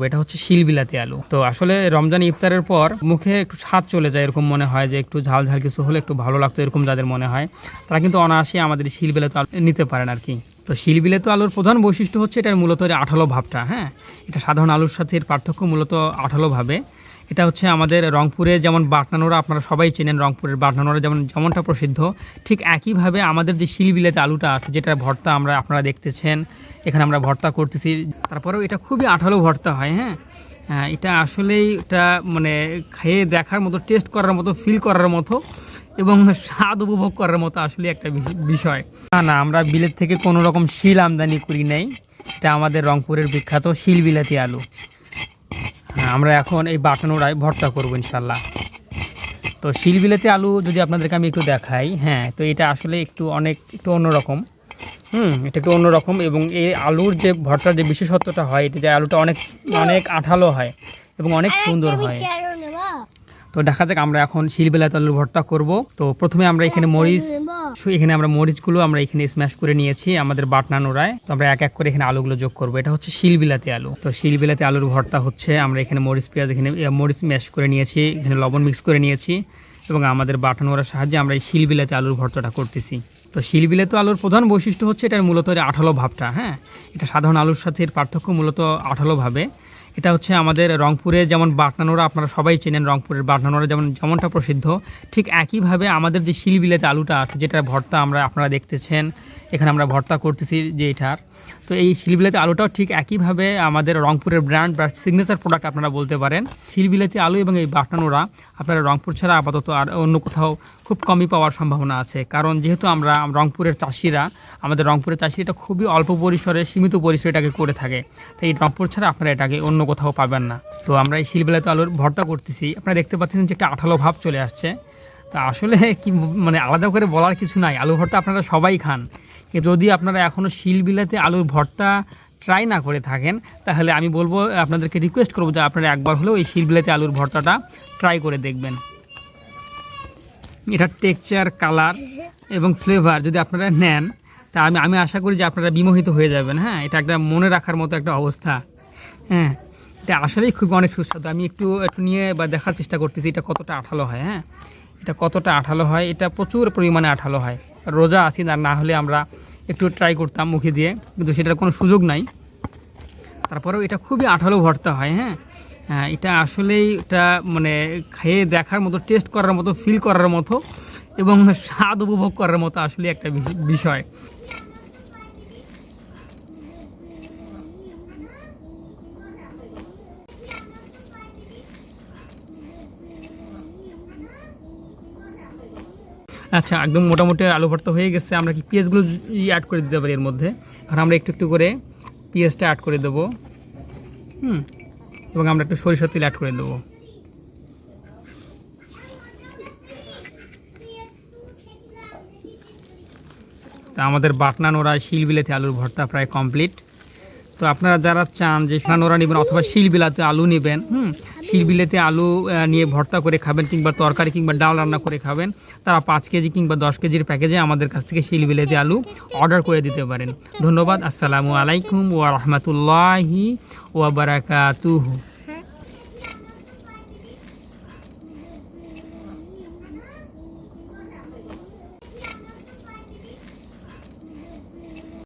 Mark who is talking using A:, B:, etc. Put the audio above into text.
A: এটা হচ্ছে শিলবিলাতি আলু। তো আসলে রমজান ইফতারের পর মুখে একটু স্বাদ চলে যায়, এরকম মনে হয় যে একটু ঝাল ঝাল কিছু হলে একটু ভালো লাগতো, এরকম যাদের মনে হয় তারা কিন্তু অনায়াসে আমাদের শিলবিলাতি আলু নিতে পারেন আর কি। তো শিলবিলাতি আলুর প্রধান বৈশিষ্ট্য হচ্ছে এটার মূলত আঠালো ভাবটা। হ্যাঁ, এটা সাধারণ আলুর সাথে এর পার্থক্য মূলত আঠালো ভাবে। এটা হচ্ছে আমাদের রংপুরে যেমন বাটনানোড়া, আপনারা সবাই চেনেন রংপুরের বাটনানোড়া যেমনটা প্রসিদ্ধ, ঠিক একইভাবে আমাদের যে শিলবিলাতি আলুটা আছে, যেটার ভর্তা আপনারা দেখতেছেন এখানে আমরা ভর্তা করতেছি, তারপরেও এটা খুবই আঠালো ভর্তা হয়। হ্যাঁ, এটা আসলেই এটা মানে খেয়ে দেখার মতো, টেস্ট করার মতো, ফিল করার মতো এবং স্বাদ উপভোগ করার মতো আসলে একটা বিষয়। না, আমরা বিলেত থেকে কোনো রকম শিল আমদানি করি নাই, এটা আমাদের রংপুরের বিখ্যাত শিলবিলাতি আলু। হ্যাঁ, আমরা এখন এই বাটানোড়ায় ভর্তা করবো ইনশাল্লাহ। তো শিলবিলাতি আলু যদি আপনাদেরকে আমি একটু দেখাই, হ্যাঁ, তো এটা আসলে একটু অন্যরকম। এটা একটু অন্যরকম এবং এই আলুর যে ভর্তার যে বিশেষত্বটা হয়, এটা যে আলুটা অনেক অনেক আঠালো হয় এবং অনেক সুন্দর হয়। তো দেখা যাক আমরা এখন শিলবিলাতি আলুর ভর্তা করব। তো প্রথমে আমরা এখানে মরিচগুলো আমরা এখানে স্ম্যাশ করে নিয়েছি আমাদের বাটনা নোড়ায়। তো আমরা এক এক করে এখানে আলুগুলো যোগ করব। এটা হচ্ছে শিলবিলাতি আলু। তো শিলবিলাতি আলুর ভর্তা হচ্ছে, আমরা এখানে মরিচ পেঁয়াজ এখানে মরিচ ম্যাশ করে নিয়েছি, এখানে লবণ মিক্স করে নিয়েছি এবং আমাদের বাটনা নোড়ার সাহায্যে আমরা এই শিলবিলাতি আলুর ভর্তাটা করতেছি। তো শিলবিলাতি আলুর প্রধান বৈশিষ্ট্য হচ্ছে এটার মূলত আঠালো ভাবটা। হ্যাঁ, এটা সাধারণ আলুর সাথে এর পার্থক্য মূলত আঠালো ভাবে। এটা হচ্ছে আমাদের রংপুরে যেমন বাটনানোড়া, আপনারা সবাই চেনেন রংপুরের বাটনানোড়া যেমনটা প্রসিদ্ধ, ঠিক একইভাবে আমাদের যে শিলবিলাতি আলুটা আছে, যেটার ভর্তা আপনারা দেখতেছেন এখানে আমরা ভর্তা করতেছি যে এটার। তো এই শিলবিলাতি আলুটাও ঠিক একইভাবে আমাদের রংপুরের ব্র্যান্ড বা সিগনেচার প্রোডাক্ট আপনারা বলতে পারেন। শিলবিলাতি আলু এবং এই বাটনানোড়া আপনারা রংপুর ছাড়া আপাতত আর অন্য কোথাও খুব কমই পাওয়ার সম্ভাবনা আছে, কারণ যেহেতু আমরা রংপুরের চাষিরা, আমাদের রংপুরের চাষিরা এটা খুবই অল্প পরিসরে, সীমিত পরিসরে এটাকে করে থাকে। তাই এই রংপুর ছাড়া আপনারা এটাকে অন্য কোথাও পাবেন না। তো আমরা এই শিলবিলাতি আলুর ভর্তা করতেছি, আপনারা দেখতে পাচ্ছেন যে একটা আঠালো ভাব চলে আসছে। তা আসলে কি মানে আলাদা করে বলার কিছু নাই, আলু ভর্তা আপনারা সবাই খান। যদি আপনারা এখনও শিলবিলাতি আলুর ভর্তা ট্রাই না করে থাকেন, তাহলে আমি বলবো, আপনাদেরকে রিকোয়েস্ট করবো যে আপনারা একবার হলেও এই শিলবিলাতি আলুর ভর্তাটা ট্রাই করে দেখবেন। এটার টেক্সচার, কালার এবং ফ্লেভার যদি আপনারা নেন, তা আমি আশা করি যে আপনারা বিমোহিত হয়ে যাবেন। হ্যাঁ, এটা একটা মনে রাখার মতো একটা অবস্থা। হ্যাঁ, এটা আসলেই খুব অনেক সুস্বাদু। আমি একটু নিয়ে বা দেখার চেষ্টা করতেছি এটা কতটা আঠালো হয়। হ্যাঁ, এটা কতটা আঠালো হয়, এটা প্রচুর পরিমাণে আঠালো হয়। রোজা আসি না হলে আমরা একটু ট্রাই করতাম মুখে দিয়ে, কিন্তু সেটার কোনো সুযোগ নাই। তারপরেও এটা খুবই আঠালো ভর্তা হয়। হ্যাঁ, এটা আসলেই এটা মানে খেয়ে দেখার মতো, টেস্ট করার মতো, ফিল করার মতো এবং স্বাদ উপভোগ করার মতো আসলে একটা বিষয়। আচ্ছা, একদম মোটামুটি আলু ভর্তা হয়ে গেছে। আমরা কি পেঁয়াজগুলো অ্যাড করে দিতে পারি এর মধ্যে? আর আমরা একটু করে পেঁয়াজটা অ্যাড করে দেবো। এবং আমরা একটু সরিষার তেল অ্যাড করে দেবো। তো আমাদের বাটনানোড়া শিলবিলাতি আলুর ভর্তা প্রায় কমপ্লিট। তো আপনারা যারা চান যে বাটনানোড়া নেবেন অথবা শিলবিলাতি আলু নেবেন, শিলবিলাতি আলু নিয়ে ভর্তা করে খাবেন কিংবা তরকারি কিংবা ডাল রান্না করে খাবেন, তারা 5 কেজি কিংবা 10 কেজির প্যাকেজে আমাদের কাছ থেকে শিলবিলাতি আলু অর্ডার করে দিতে পারেন। ধন্যবাদ। আসসালামু আলাইকুম ওয়া রাহমাতুল্লাহি ওয়া বারাকাতুহু।